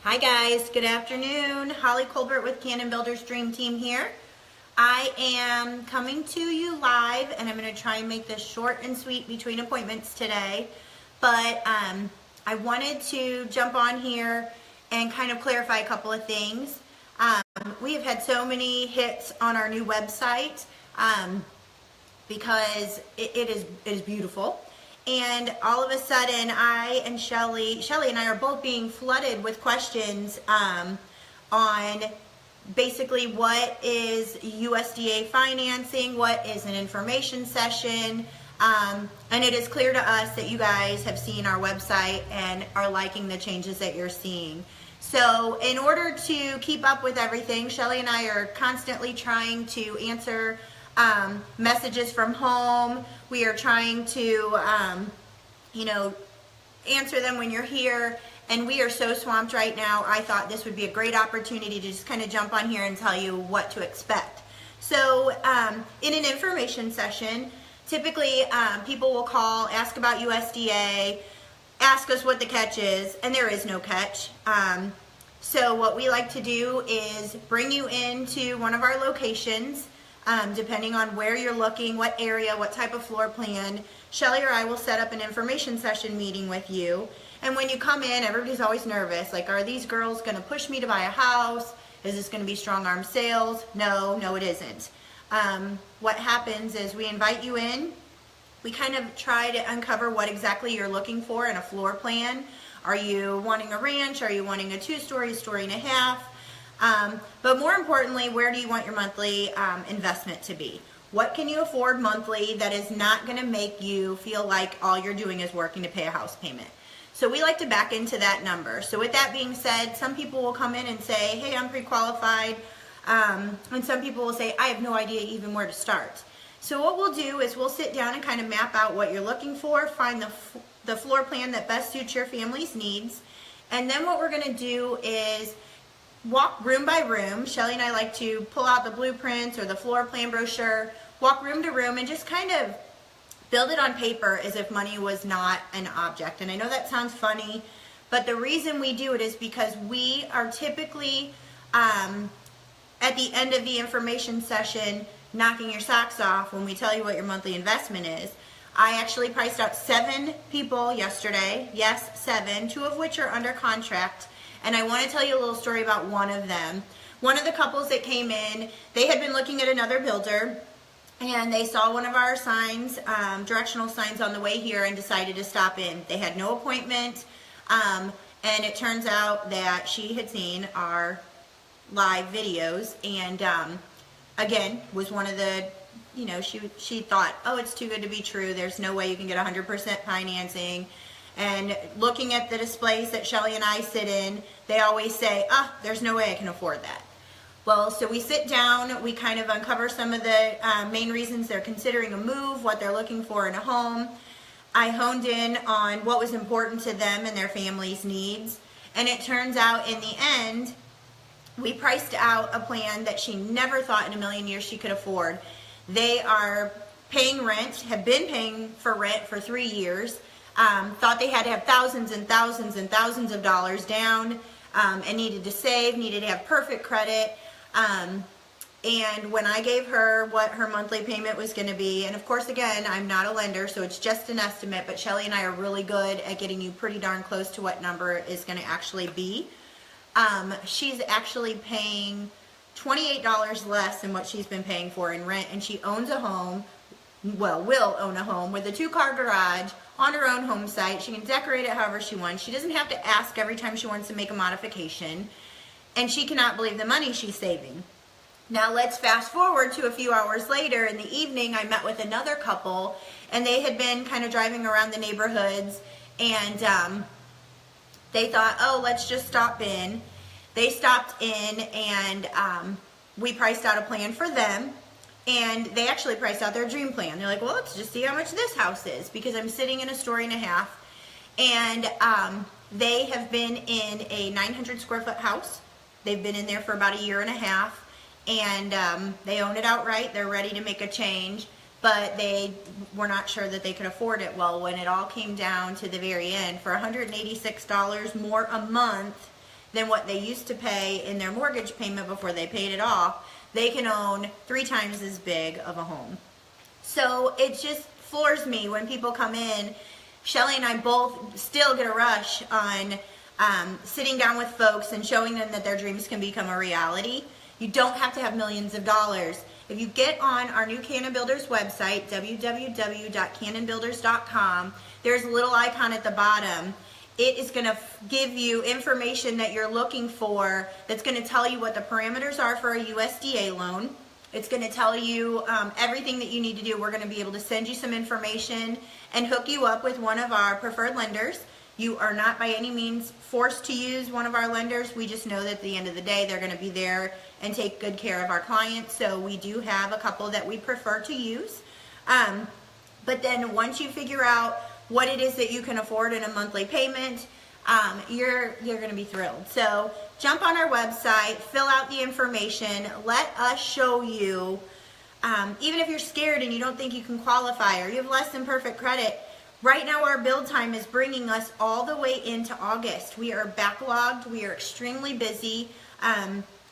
Hi guys, good afternoon. Holly Colbert with Cannon Builders Dream Team here. I am coming to you live and I'm going to try and make this short and sweet between appointments today. But I wanted to jump on here and kind of clarify a couple of things. We have had so many hits on our new website because it is beautiful. And all of a sudden, I and Shelly and I are both being flooded with questions on basically what is USDA financing, what is an information session, and it is clear to us that you guys have seen our website and are liking the changes that you're seeing. So in order to keep up with everything, Shelly and I are constantly trying to answer messages from home. We are trying to, answer them when you're here, and we are so swamped right now. I thought this would be a great opportunity to just kind of jump on here and tell you what to expect. So in an information session, typically people will call, ask about USDA, ask us what the catch is, and there is no catch. So what we like to do is bring you into one of our locations. Depending on where you're looking, what area, what type of floor plan, Shelly or I will set up an information session meeting with you. And when you come in, everybody's always nervous. Like, are these girls going to push me to buy a house? Is this going to be strong arm sales? No, it isn't. What happens is we invite you in. We kind of try to uncover what exactly you're looking for in a floor plan. Are you wanting a ranch? Are you wanting a two-story, story and a half? But more importantly, where do you want your monthly investment to be? What can you afford monthly that is not going to make you feel like all you're doing is working to pay a house payment? So we like to back into that number. So with that being said, some people will come in and say, hey, I'm pre-qualified. And some people will say, I have no idea even where to start. So what we'll do is we'll sit down and kind of map out what you're looking for, find the floor plan that best suits your family's needs. And then what we're going to do is walk room by room. Shelly and I like to pull out the blueprints or the floor plan brochure, walk room to room, and just kind of build it on paper as if money was not an object. And I know that sounds funny, but the reason we do it is because we are typically, at the end of the information session, knocking your socks off when we tell you what your monthly investment is. I actually priced out 7 people yesterday. Yes, 7, 2 of which are under contract. And I want to tell you a little story about one of them. One of the couples that came in, they had been looking at another builder, and they saw one of our signs, directional signs on the way here, and decided to stop in. They had no appointment, and it turns out that she had seen our live videos, and again, was one of the, she thought, oh, it's too good to be true. There's no way you can get 100% financing. And looking at the displays that Shelly and I sit in, they always say, there's no way I can afford that. Well, so we sit down, we kind of uncover some of the main reasons they're considering a move, what they're looking for in a home. I honed in on what was important to them and their family's needs. And it turns out in the end, we priced out a plan that she never thought in a million years she could afford. They are paying rent, have been paying for rent for 3 years. Thought they had to have thousands and thousands and thousands of dollars down, and needed to save, needed to have perfect credit. And when I gave her what her monthly payment was going to be, and of course, again, I'm not a lender, so it's just an estimate, but Shelly and I are really good at getting you pretty darn close to what number is going to actually be. She's actually paying $28 less than what she's been paying for in rent, and she owns a home. Well, will own a home with a 2-car garage on her own home site. She can decorate it however she wants. She doesn't have to ask every time she wants to make a modification. And she cannot believe the money she's saving. Now let's fast forward to a few hours later. In the evening, I met with another couple, and they had been kind of driving around the neighborhoods, and they thought, oh, let's just stop in. They stopped in, and we priced out a plan for them. And they actually priced out their dream plan. They're like, well, let's just see how much this house is, because I'm sitting in a story and a half. And they have been in a 900 square foot house. They've been in there for about 1.5 years. And they own it outright. They're ready to make a change. But they were not sure that they could afford it. Well, when it all came down to the very end, for $186 more a month, than what they used to pay in their mortgage payment before they paid it off, they can own 3 times as big of a home. So it just floors me when people come in. Shelly and I both still get a rush on sitting down with folks and showing them that their dreams can become a reality. You don't have to have millions of dollars. If you get on our new Cannon Builders website, www.cannonbuilders.com, there's a little icon at the bottom. It is going to give you information that you're looking for that's going to tell you what the parameters are for a USDA loan. It's going to tell you everything that you need to do. We're going to be able to send you some information and hook you up with one of our preferred lenders. You are not by any means forced to use one of our lenders. We just know that at the end of the day, they're going to be there and take good care of our clients. So we do have a couple that we prefer to use. But then once you figure out what it is that you can afford in a monthly payment, you're going to be thrilled. So jump on our website, fill out the information, let us show you, even if you're scared and you don't think you can qualify or you have less than perfect credit. Right now our build time is bringing us all the way into August. We are backlogged. We are extremely busy.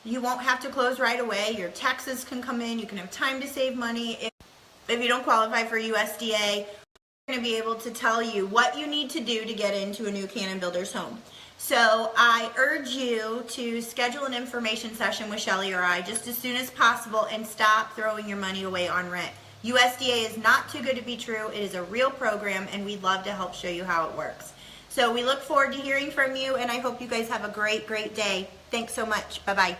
You won't have to close right away. Your taxes can come in. You can have time to save money. If you don't qualify for USDA, we're going to be able to tell you what you need to do to get into a new Cannon Builders home. So I urge you to schedule an information session with Shelly or I just as soon as possible and stop throwing your money away on rent. USDA is not too good to be true. It is a real program, and we'd love to help show you how it works. So we look forward to hearing from you, and I hope you guys have a great, great day. Thanks so much. Bye-bye.